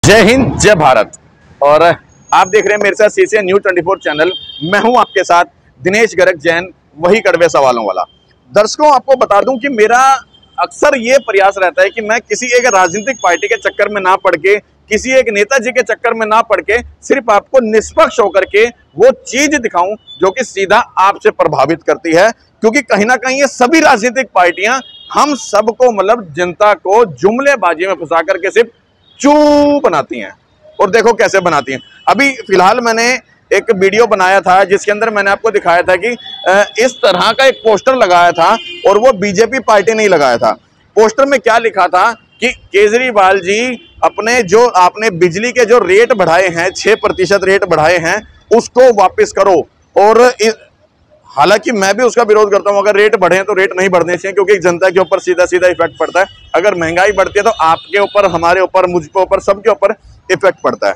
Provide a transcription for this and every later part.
जय हिंद, जय भारत। और आप देख रहे हैं मेरे साथ CCN न्यूज़ 24 चैनल। मैं हूं आपके साथ दिनेश गर्ग जैन, वही कड़वे सवालों वाला। दर्शकों, आपको बता दूं कि मेरा अक्सर ये प्रयास रहता है कि मैं किसी एक राजनीतिक पार्टी के चक्कर में ना पड़ के, किसी एक नेताजी के चक्कर में ना पड़ के, सिर्फ आपको निष्पक्ष होकर के वो चीज दिखाऊं जो कि सीधा आपसे प्रभावित करती है। क्योंकि कहीं ना कहीं ये सभी राजनीतिक पार्टियां हम सबको, मतलब जनता को जुमलेबाजी में फंसा करके सिर्फ चू बनाती हैं। और देखो कैसे बनाती हैं। अभी फिलहाल मैंने एक वीडियो बनाया था जिसके अंदर मैंने आपको दिखाया था कि इस तरह का एक पोस्टर लगाया था और वो बीजेपी पार्टी ने ही लगाया था। पोस्टर में क्या लिखा था कि केजरीवाल जी, अपने जो आपने बिजली के जो रेट बढ़ाए हैं, 6% रेट बढ़ाए हैं, उसको वापस करो। और हालांकि मैं भी उसका विरोध करता हूं, अगर रेट बढ़े तो रेट नहीं बढ़ने चाहिए, क्योंकि जनता के ऊपर सीधा सीधा इफेक्ट पड़ता है। अगर महंगाई बढ़ती है तो आपके ऊपर, हमारे ऊपर, मुझके ऊपर, सबके ऊपर इफेक्ट पड़ता है।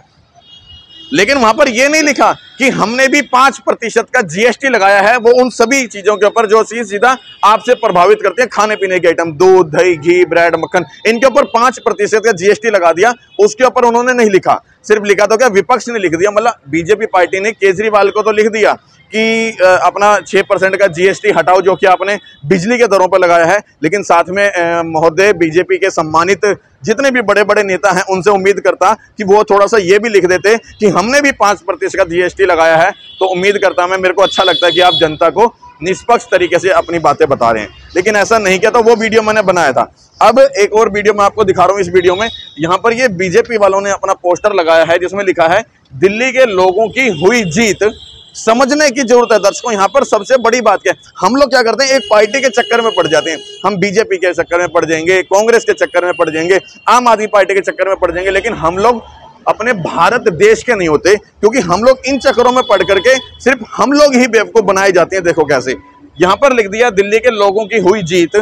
लेकिन वहां पर यह नहीं लिखा कि हमने भी 5% का GST लगाया है, वो उन सभी चीजों के ऊपर जो सीधा आपसे प्रभावित करते हैं, खाने पीने के आइटम, दूध, दही, घी, ब्रेड, मक्खन, इनके ऊपर 5% का GST लगा दिया। उसके ऊपर उन्होंने नहीं लिखा, सिर्फ लिखा तो क्या, विपक्ष ने लिख दिया, मतलब बीजेपी पार्टी ने केजरीवाल को तो लिख दिया कि अपना 6% का GST हटाओ जो कि आपने बिजली के दरों पर लगाया है। लेकिन साथ में महोदय, बीजेपी के सम्मानित जितने भी बड़े बड़े नेता हैं, उनसे उम्मीद करता कि वो थोड़ा सा ये भी लिख देते कि हमने भी 5% का GST लगाया है। तो उम्मीद करता मैं, मेरे को अच्छा लगता है कि आप जनता को निष्पक्ष तरीके से अपनी बातें बता रहे हैं। लेकिन ऐसा नहीं किया, तो वो वीडियो मैंने बनाया था। अब एक और वीडियो मैं आपको दिखा रहा हूँ। इस वीडियो में यहाँ पर ये बीजेपी वालों ने अपना पोस्टर लगाया है जिसमें लिखा है, दिल्ली के लोगों की हुई जीत। समझने की जरूरत है दर्शकों। यहाँ पर सबसे बड़ी बात क्या है, हम लोग क्या करते हैं, एक पार्टी के चक्कर में पड़ जाते हैं। हम बीजेपी के चक्कर में पड़ जाएंगे, कांग्रेस के चक्कर में पड़ जाएंगे, आम आदमी पार्टी के चक्कर में पड़ जाएंगे। लेकिन हम लोग अपने भारत देश के नहीं होते, क्योंकि हम लोग इन चक्करों में पड़ करके सिर्फ हम लोग ही बेवकूफ बनाए जाते हैं। देखो कैसे यहाँ पर लिख दिया, दिल्ली के लोगों की हुई जीत,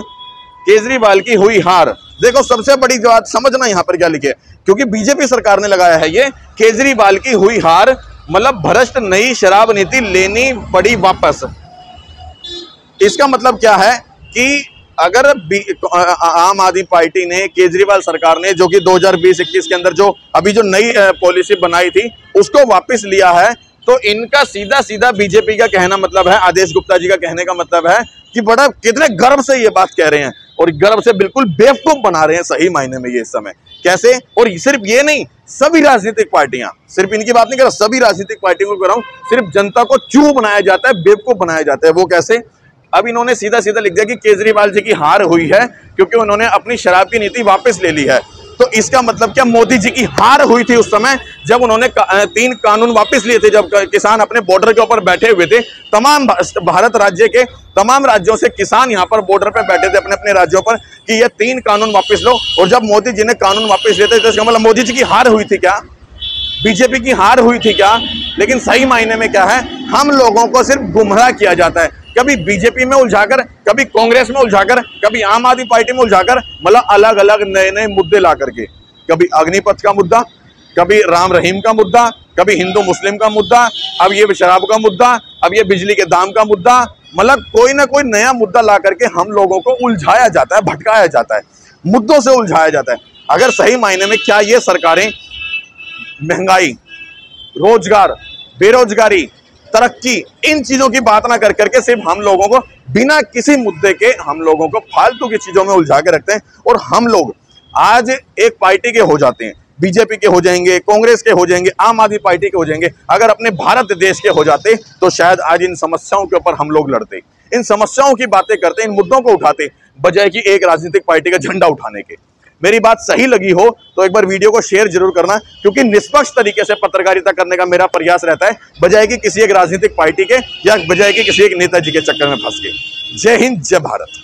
केजरीवाल की हुई हार। देखो सबसे बड़ी बात समझना यहाँ पर क्या लिखे, क्योंकि बीजेपी सरकार ने लगाया है ये, केजरीवाल की हुई हार, मतलब भ्रष्ट नई शराब नीति लेनी पड़ी वापस। इसका मतलब क्या है कि अगर आम आदमी पार्टी ने, केजरीवाल सरकार ने, जो कि 2020-21 के अंदर जो अभी जो नई पॉलिसी बनाई थी, उसको वापस लिया है, तो इनका सीधा सीधा बीजेपी का कहना मतलब है, आदेश गुप्ता जी का कहने का मतलब है कि बड़ा कितने गर्व से ये बात कह रहे हैं, और गर्व से बिल्कुल बेवकूफ बना रहे हैं सही मायने में ये इस समय। कैसे? और सिर्फ ये नहीं, सभी राजनीतिक पार्टियां, सिर्फ इनकी बात नहीं कर रहा, सभी राजनीतिक पार्टियों को कर रहा हूं, सिर्फ जनता को चू बनाया जाता है, बेवकूफ बनाया जाता है। वो कैसे? अब इन्होंने सीधा सीधा लिख दिया कि केजरीवाल जी की हार हुई है क्योंकि उन्होंने अपनी शराब की नीति वापस ले ली है। तो इसका मतलब क्या, मोदी जी की हार हुई थी उस समय जब उन्होंने 3 कानून वापस लिए थे, जब किसान अपने बॉर्डर के ऊपर बैठे हुए थे। तमाम भारत राज्य के तमाम राज्यों से किसान यहाँ पर बॉर्डर पे बैठे थे अपने अपने राज्यों पर कि ये 3 कानून वापस लो। और जब मोदी जी ने कानून वापस लेते तो इसका मतलब मोदी जी की हार हुई थी क्या, बीजेपी की हार हुई थी क्या? लेकिन सही मायने में क्या है, हम लोगों को सिर्फ गुमराह किया जाता है, कभी बीजेपी में उलझाकर, कभी कांग्रेस में उलझाकर, कभी आम आदमी पार्टी में उलझाकर, मतलब अलग अलग नए नए मुद्दे ला करके, कभी अग्निपथ का मुद्दा, कभी राम रहीम का मुद्दा, कभी हिंदू मुस्लिम का मुद्दा, अब ये शराब का मुद्दा, अब ये बिजली के दाम का मुद्दा, मतलब कोई ना कोई नया मुद्दा ला करके हम लोगों को उलझाया जाता है, भटकाया जाता है, मुद्दों से उलझाया जाता है। अगर सही मायने में क्या ये सरकारें महंगाई, रोजगार, बेरोजगारी, तरक्की, इन चीजों की बात ना कर करके सिर्फ हम लोगों को बिना किसी मुद्दे के, हम लोगों को फालतू की चीजों में उलझा के रखते हैं, और हम लोग आज एक पार्टी के हो जाते हैं, बीजेपी के हो जाएंगे, कांग्रेस के हो जाएंगे, आम आदमी पार्टी के हो जाएंगे। अगर अपने भारत देश के हो जाते तो शायद आज इन समस्याओं के ऊपर हम लोग लड़ते, इन समस्याओं की बातें करते, इन मुद्दों को उठाते, बजाय कि एक राजनीतिक पार्टी का झंडा उठाने के। मेरी बात सही लगी हो तो एक बार वीडियो को शेयर जरूर करना, क्योंकि निष्पक्ष तरीके से पत्रकारिता करने का मेरा प्रयास रहता है, बजाय कि किसी एक राजनीतिक पार्टी के या बजाय कि किसी एक नेताजी के चक्कर में फंस के। जय हिंद, जय भारत।